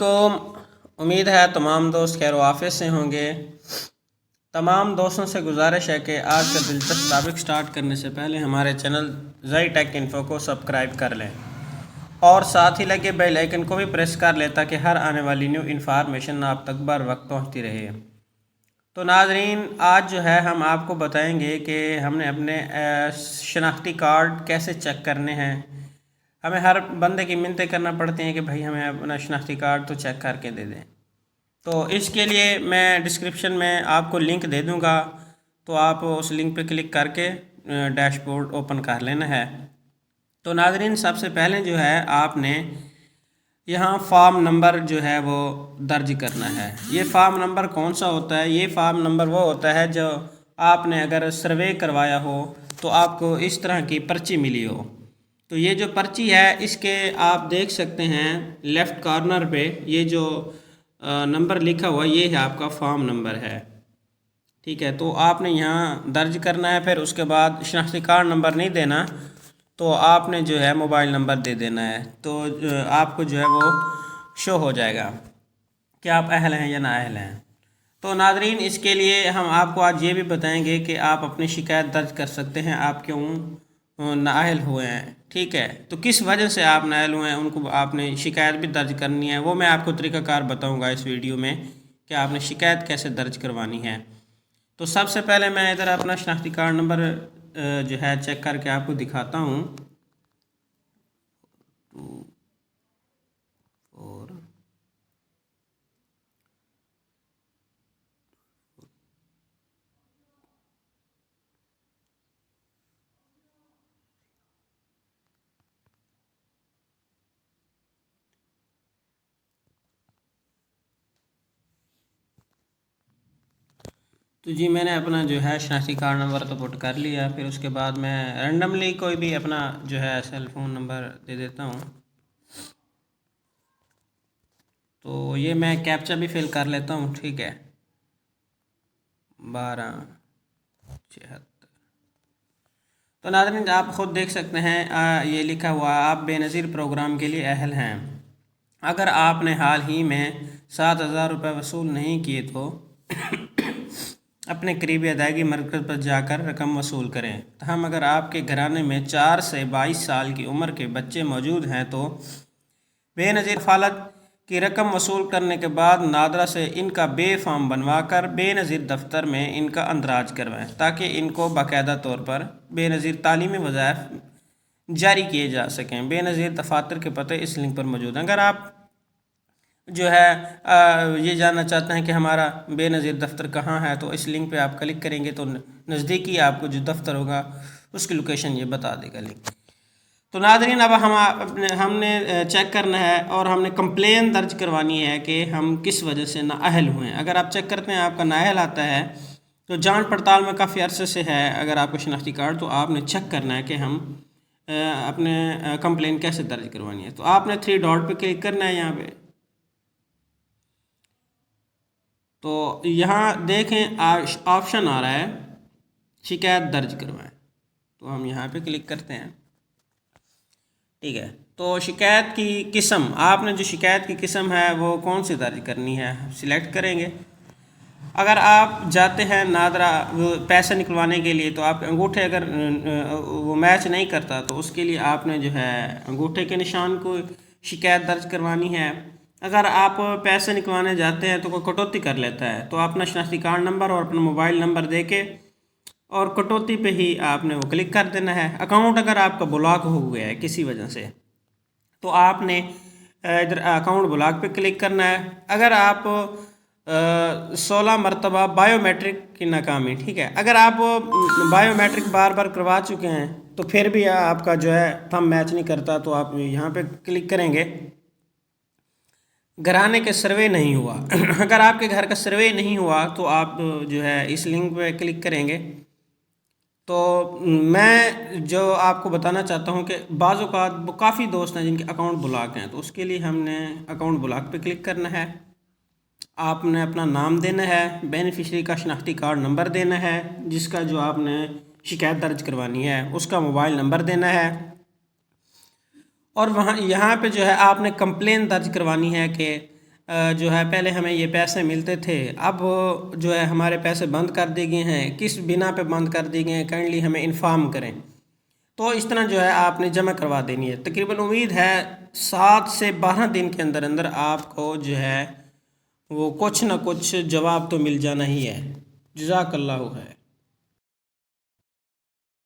वालेकुम। उम्मीद है तमाम दोस्त खैर वाफियत से होंगे। तमाम दोस्तों से गुजारिश है कि आज का दिलचस्प टॉपिक स्टार्ट करने से पहले हमारे चैनल ज़ई टेक इन्फो को सब्सक्राइब कर लें और साथ ही लगे बेल आइकन को भी प्रेस कर लें ताकि हर आने वाली न्यू इन्फॉर्मेशन आप तक बर वक्त पहुँचती रहे। तो नाजरीन, आज जो है हम आपको बताएंगे कि हमने अपने शनाख्ती कार्ड कैसे चेक करने हैं। हमें हर बंदे की मिन्नतें करना पड़ती हैं कि भाई हमें अपना शनाख्ती कार्ड तो चेक करके दे दें। तो इसके लिए मैं डिस्क्रिप्शन में आपको लिंक दे दूंगा, तो आप उस लिंक पर क्लिक करके डैशबोर्ड ओपन कर लेना है। तो नाजरीन, सबसे पहले जो है आपने यहाँ फार्म नंबर जो है वो दर्ज करना है। ये फार्म नंबर कौन सा होता है? ये फार्म नंबर वो होता है जो आपने अगर सर्वे करवाया हो तो आपको इस तरह की पर्ची मिली हो। तो ये जो पर्ची है इसके आप देख सकते हैं लेफ़्ट कॉर्नर पे ये जो नंबर लिखा हुआ ये है आपका फार्म नंबर है। ठीक है, तो आपने यहाँ दर्ज करना है। फिर उसके बाद शनाख्ती कार्ड नंबर नहीं देना, तो आपने जो है मोबाइल नंबर दे देना है। तो आपको जो है वो शो हो जाएगा कि आप अहल हैं या ना अहल हैं। तो नाजरीन, इसके लिए हम आपको आज ये भी बताएंगे कि आप अपनी शिकायत दर्ज कर सकते हैं आप क्यों नाअहल हुए हैं। ठीक है, तो किस वजह से आप नाअहल हुए हैं उनको आपने शिकायत भी दर्ज करनी है। वो मैं आपको तरीक़ाकार बताऊंगा इस वीडियो में कि आपने शिकायत कैसे दर्ज करवानी है। तो सबसे पहले मैं इधर अपना शनाख्ती कार्ड नंबर जो है चेक करके आपको दिखाता हूँ। 2 4 तो जी, मैंने अपना जो है शनाख्ती कार्ड नंबर तो पुट कर लिया। फिर उसके बाद मैं रैंडमली कोई भी अपना जो है सेल फ़ोन नंबर दे देता हूँ। तो ये मैं कैप्चा भी फिल कर लेता हूँ। ठीक है, 1276। तो नाज़रीन, आप ख़ुद देख सकते हैं ये लिखा हुआ आप बेनज़ीर प्रोग्राम के लिए अहल हैं। अगर आपने हाल ही में 7,000 रुपये वसूल नहीं किए तो अपने करीबी अदायगी मरकज़ पर जाकर रकम वसूल करें। हम अगर आपके घराने में 4 से 22 साल की उम्र के बच्चे मौजूद हैं तो बेनज़ीर कफ़ालत की रकम वसूल करने के बाद नादरा से इनका बे फॉर्म बनवाकर बेनज़ीर दफ्तर में इनका अंदराज करवाएं ताकि इनको बाकायदा तौर पर बेनज़ीर तालीमी वज़ाइफ जारी किए जा सकें। बेनज़ीर दफातर के पते इस लिंक पर मौजूद हैं। अगर आप जो है ये जानना चाहते हैं कि हमारा बेनज़ीर दफ्तर कहाँ है तो इस लिंक पे आप क्लिक करेंगे तो नज़दीकी आपको जो दफ्तर होगा उसकी लोकेशन ये बता देगा लिंक। तो नाज़रीन, अब हमने चेक करना है और हमने कंप्लेन दर्ज करवानी है कि हम किस वजह से नाअहल हुए हैं। अगर आप चेक करते हैं आपका नाअहल आता है तो जांच पड़ताल में काफ़ी अरसे से है अगर आपको शनाख्ती कार्ड, तो आपने चेक करना है कि हम अपने कंप्लेन कैसे दर्ज करवानी है। तो आपने 3 डॉट पे क्लिक करना है यहाँ पे। तो यहाँ देखें ऑप्शन आ रहा है शिकायत दर्ज करवाएं, तो हम यहाँ पे क्लिक करते हैं। ठीक है, तो शिकायत की किस्म, आपने जो शिकायत की किस्म है वो कौन सी दर्ज करनी है सिलेक्ट करेंगे। अगर आप जाते हैं नादरा पैसे निकलवाने के लिए तो आपके अंगूठे अगर वो मैच नहीं करता तो उसके लिए आपने जो है अंगूठे के निशान को शिकायत दर्ज करवानी है। अगर आप पैसे निकलवाने जाते हैं तो कोई कटौती कर लेता है तो अपना शनाख्ती कार्ड नंबर और अपना मोबाइल नंबर दे के और कटौती पे ही आपने वो क्लिक कर देना है। अकाउंट अगर आपका ब्लॉक हो गया है किसी वजह से तो आपने इधर अकाउंट ब्लॉक पे क्लिक करना है। अगर आप 16 मरतबा बायोमेट्रिक की नाकामी, ठीक है, अगर आप बायोमेट्रिक बार बार करवा चुके हैं तो फिर भी आपका जो है थंब मैच नहीं करता तो आप यहाँ पे क्लिक करेंगे। घराने के सर्वे नहीं हुआ अगर आपके घर का सर्वे नहीं हुआ तो आप जो है इस लिंक पे क्लिक करेंगे। तो मैं जो आपको बताना चाहता हूँ कि बाज़ औक़ात काफ़ी दोस्त हैं जिनके अकाउंट ब्लॉक हैं, तो उसके लिए हमने अकाउंट ब्लॉक पे क्लिक करना है। आपने अपना नाम देना है, बेनिफिशरी का शनाख्ती कार्ड नंबर देना है, जिसका जो आपने शिकायत दर्ज करवानी है उसका मोबाइल नंबर देना है, और वहाँ यहाँ पे जो है आपने कंप्लेन दर्ज करवानी है कि جو ہے پہلے ہمیں یہ پیسے ملتے تھے، اب جو ہے ہمارے پیسے بند کر دیے گئے ہیں، کس بنا پہ بند کر دیے گئے ہیں کائنڈلی ہمیں انفارم کریں۔ تو اس طرح جو ہے آپ نے جمع کروا دینی ہے۔ تقریباً امید ہے 7 سے 12 دن کے اندر اندر آپ کو جو ہے وہ کچھ نہ کچھ جواب تو مل جانا ہی ہے۔ جزاک اللہ خیر۔